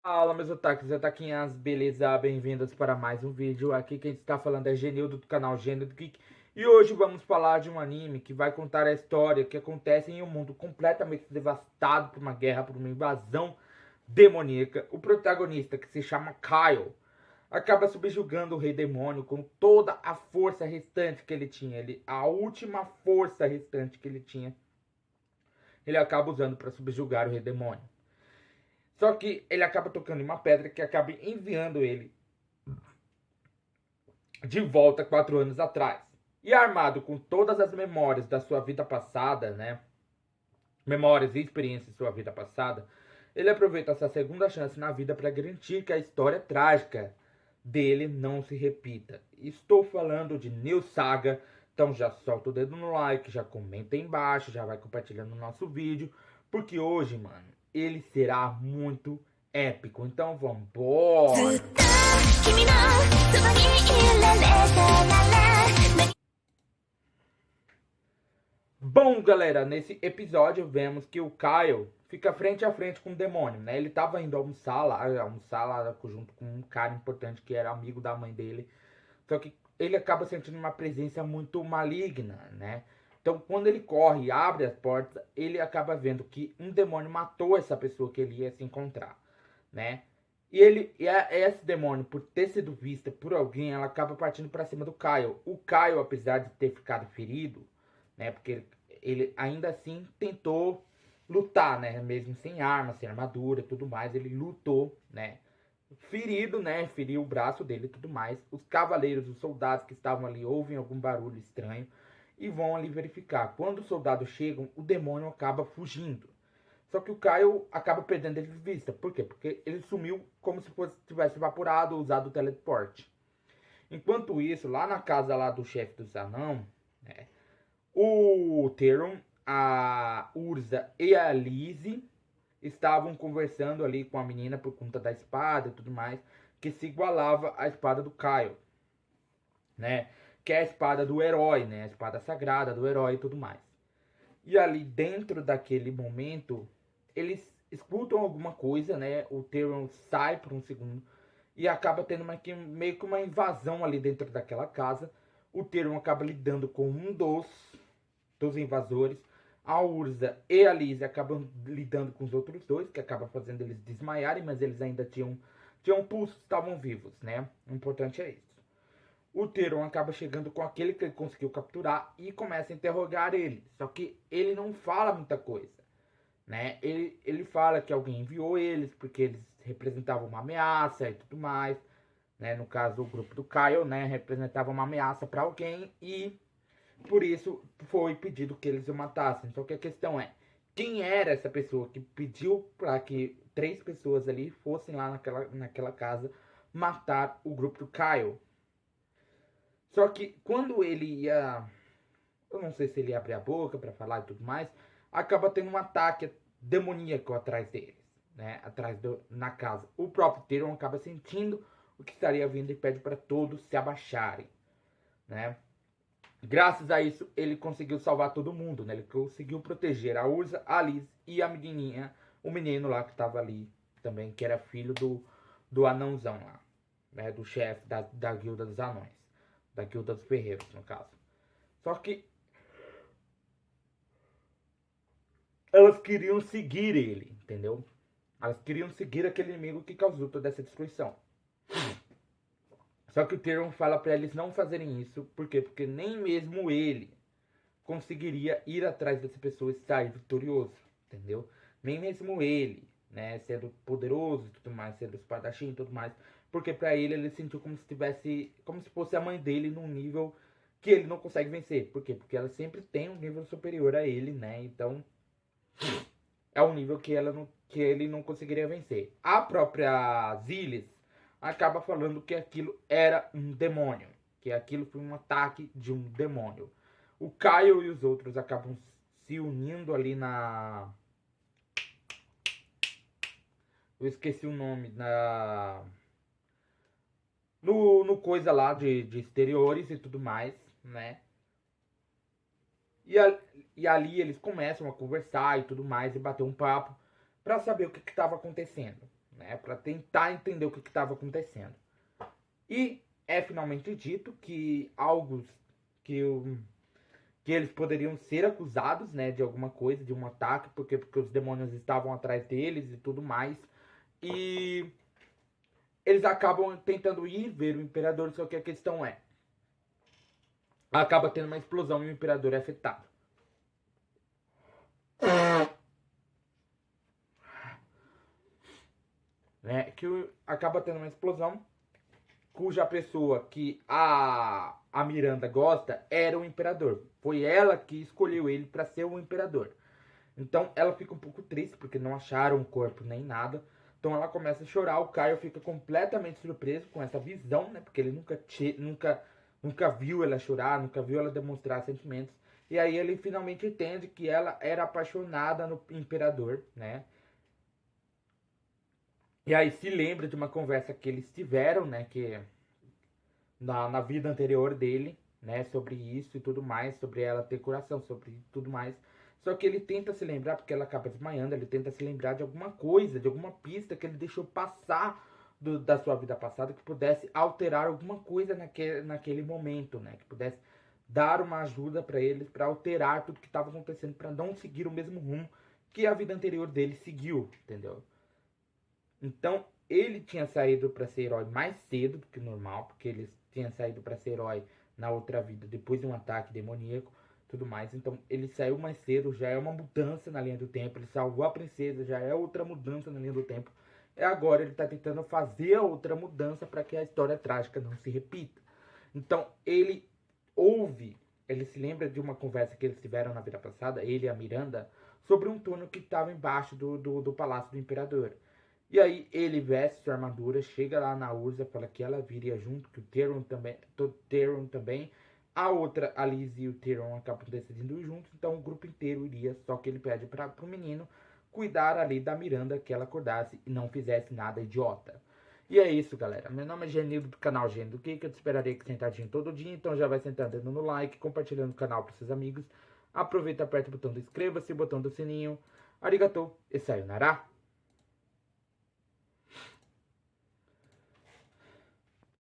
Fala, meus otakus e otaquinhas, beleza? Bem-vindos para mais um vídeo. Aqui quem está falando é Genildo do canal Genildo Geek. E hoje vamos falar de um anime que vai contar a história que acontece em um mundo completamente devastado por uma guerra, por uma invasão demoníaca. O protagonista, que se chama Kyle, acaba subjugando o rei demônio com toda a força restante que ele tinha. A última força restante que ele tinha, ele acaba usando para subjugar o rei demônio. Só que ele acaba tocando em uma pedra que acaba enviando ele de volta 4 anos atrás. E armado com todas as memórias da sua vida passada, né? Memórias e experiências de sua vida passada, ele aproveita essa segunda chance na vida para garantir que a história trágica dele não se repita. Estou falando de New Saga, então já solta o dedo no like, já comenta aí embaixo, já vai compartilhando o nosso vídeo, porque hoje, mano, ele será muito épico. Então vambora! Bom, galera, nesse episódio vemos que o Kyle fica frente a frente com o demônio, né? Ele tava indo almoçar lá junto com um cara importante que era amigo da mãe dele. Só que ele acaba sentindo uma presença muito maligna, né? Então, quando ele corre e abre as portas, ele acaba vendo que um demônio matou essa pessoa que ele ia se encontrar, né? Esse demônio, por ter sido vista por alguém, ela acaba partindo para cima do Kyle. O Kyle, apesar de ter ficado ferido, né? Porque ele ainda assim tentou lutar, né? Mesmo sem arma, sem armadura, tudo mais, ele lutou, né? Ferido, né? Feriu o braço dele e tudo mais. Os cavaleiros, os soldados que estavam ali ouvem algum barulho estranho e vão ali verificar. Quando os soldados chegam, o demônio acaba fugindo. Só que o Kyle acaba perdendo ele de vista. Por quê? Porque ele sumiu como se tivesse evaporado ou usado o teleporte. Enquanto isso, lá na casa lá do chefe dos anão, né, o Theron, a Urza e a Lizzie estavam conversando ali com a menina por conta da espada e tudo mais, que se igualava à espada do Kyle, né? Que é a espada do herói, né? A espada sagrada do herói e tudo mais. E ali dentro daquele momento, eles escutam alguma coisa, né? O Theron sai por um segundo e acaba tendo meio que uma invasão ali dentro daquela casa. O Theron acaba lidando com um dos invasores. A Urza e a Lizzie acabam lidando com os outros dois, que acaba fazendo eles desmaiarem, mas eles ainda tinham pulso, estavam vivos, né? O importante é isso. O Theron acaba chegando com aquele que ele conseguiu capturar e começa a interrogar ele. Só que ele não fala muita coisa, né? Ele fala que alguém enviou eles porque eles representavam uma ameaça e tudo mais, né? No caso, o grupo do Kyle, né? Representava uma ameaça para alguém e por isso foi pedido que eles o matassem. Só que a questão é, quem era essa pessoa que pediu para que 3 pessoas ali fossem lá naquela casa matar o grupo do Kyle? Só que quando ele ia, eu não sei se ele ia abrir a boca para falar e tudo mais, acaba tendo um ataque demoníaco atrás deles, né? Na casa. O próprio Tyrion acaba sentindo o que estaria vindo e pede para todos se abaixarem, né? Graças a isso, ele conseguiu salvar todo mundo, né? Ele conseguiu proteger a Ursa, a Liz e a menininha, o menino lá que tava ali também, que era filho do anãozão lá, né? Do chefe da guilda dos anões, da guilda dos ferreiros, no caso. Só que elas queriam seguir ele, entendeu? Elas queriam seguir aquele inimigo que causou toda essa destruição. Só que o Tyrion fala para eles não fazerem isso, por quê? Porque nem mesmo ele conseguiria ir atrás dessa pessoa e sair vitorioso, entendeu? Nem mesmo ele, né, sendo poderoso e tudo mais, sendo espadachim e tudo mais, porque para ele sentiu como se tivesse, como se fosse a mãe dele num nível que ele não consegue vencer. Por quê? Porque ela sempre tem um nível superior a ele, né? Então é um nível que ele não conseguiria vencer. A própria Zilis acaba falando que aquilo era um demônio, que aquilo foi um ataque de um demônio. O Kyle e os outros acabam se unindo ali na... Eu esqueci o nome. No coisa lá de exteriores e tudo mais, né? E, a, e ali eles começam a conversar e tudo mais e bater um papo para saber o que estava acontecendo, né, para tentar entender o que estava acontecendo. E é finalmente dito que algo que, que eles poderiam ser acusados, né, de alguma coisa, de um ataque, porque os demônios estavam atrás deles e tudo mais. E eles acabam tentando ir ver o imperador, só que a questão é, acaba tendo uma explosão e o imperador é afetado. Né, que acaba tendo uma explosão, cuja pessoa que a Miranda gosta era o imperador. Foi ela que escolheu ele para ser o imperador. Então ela fica um pouco triste porque não acharam o corpo nem nada. Então ela começa a chorar. O Caio fica completamente surpreso com essa visão, né? Porque ele nunca viu ela chorar, nunca viu ela demonstrar sentimentos. E aí ele finalmente entende que ela era apaixonada no imperador, né? E aí se lembra de uma conversa que eles tiveram, né? Que na vida anterior dele, né? Sobre isso e tudo mais, sobre ela ter coração, sobre tudo mais. Só que ele tenta se lembrar, porque ela acaba desmaiando, ele tenta se lembrar de alguma coisa, de alguma pista que ele deixou passar da sua vida passada, que pudesse alterar alguma coisa naquele momento, né? Que pudesse dar uma ajuda para eles, para alterar tudo que estava acontecendo, para não seguir o mesmo rumo que a vida anterior dele seguiu, entendeu? Então, ele tinha saído para ser herói mais cedo do que o normal, porque ele tinha saído para ser herói na outra vida, depois de um ataque demoníaco, tudo mais. Então, ele saiu mais cedo, já é uma mudança na linha do tempo. Ele salvou a princesa, já é outra mudança na linha do tempo. E agora ele está tentando fazer a outra mudança para que a história trágica não se repita. Então, ele se lembra de uma conversa que eles tiveram na vida passada, ele e a Miranda, sobre um túnel que estava embaixo do palácio do imperador. E aí ele veste sua armadura, chega lá na Urza, fala que ela viria junto, que o Theron também. A outra, a Liz e o Theron acabam decidindo ir juntos, então o grupo inteiro iria, só que ele pede para o menino cuidar ali da Miranda, que ela acordasse e não fizesse nada idiota. E é isso, galera. Meu nome é Genildo do canal Gênio do que eu te esperaria aqui sentadinho todo dia, então já vai sentando, dando no like, compartilhando o canal para seus amigos. Aproveita, aperta o botão do inscreva-se, o botão do sininho. Arigatou e sayonara.